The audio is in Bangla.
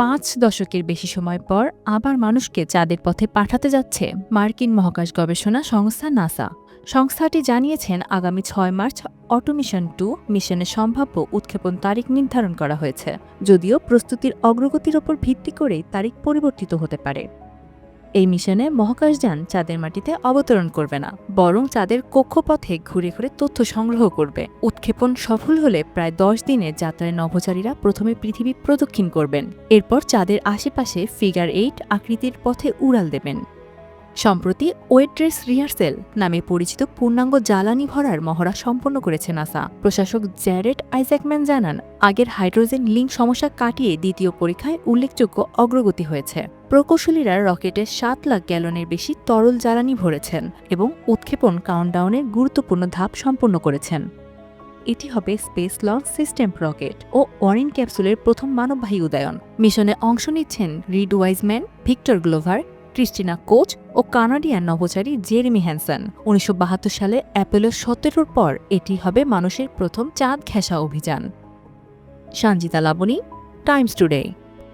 5 দশকের বেশি সময় পর আবার মানুষকে চাঁদের পথে পাঠাতে যাচ্ছে মার্কিন মহাকাশ গবেষণা সংস্থা নাসা। সংস্থাটি জানিয়েছেন আগামী 6 মার্চ অটোমিশন 2 মিশনের সম্ভাব্য উৎক্ষেপণ তারিখ নির্ধারণ করা হয়েছে, যদিও প্রস্তুতির অগ্রগতির ওপর ভিত্তি করেই তারিখ পরিবর্তিত হতে পারে। এই মিশনে মহাকাশযান চাঁদের মাটিতে অবতরণ করবে না, বরং চাঁদের কক্ষপথে ঘুরে ঘুরে তথ্য সংগ্রহ করবে। উৎক্ষেপণ সফল হলে প্রায় 10 দিনের যাত্রায় নভোচারীরা প্রথমে পৃথিবী প্রদক্ষিণ করবেন, এরপর চাঁদের আশেপাশে ফিগার 8 আকৃতির পথে উড়াল দেবেন। সম্প্রতি ওয়েট ড্রেস রিহার্সেল নামে পরিচিত পূর্ণাঙ্গ জ্বালানি ভরার মহড়া সম্পন্ন করেছে নাসা। প্রশাসক জ্যারেড আইজ্যাকম্যান জানান, আগের হাইড্রোজেন লিঙ্ক সমস্যা কাটিয়ে দ্বিতীয় পরীক্ষায় উল্লেখযোগ্য অগ্রগতি হয়েছে। প্রকৌশলীরা রকেটে 7 লাখ গ্যালনের বেশি তরল জ্বালানি ভরেছেন এবং উৎক্ষেপণ কাউন্টডাউনের গুরুত্বপূর্ণ ধাপ সম্পন্ন করেছেন। এটি হবে স্পেস লঞ্চ সিস্টেম রকেট ও ওয়ারিন ক্যাপসুলের প্রথম মানববাহী উদয়ন। মিশনে অংশ নিচ্ছেন Reid Wiseman, Victor Glover, Christina Koch ও কানাডিয়ান নভোচারী জেরেমি হ্যানসন। 1972 সালে অ্যাপোলো 17 পর এটি হবে মানুষের প্রথম চাঁদ ঘেঁষা অভিযান। Sanjita Labani, Times today.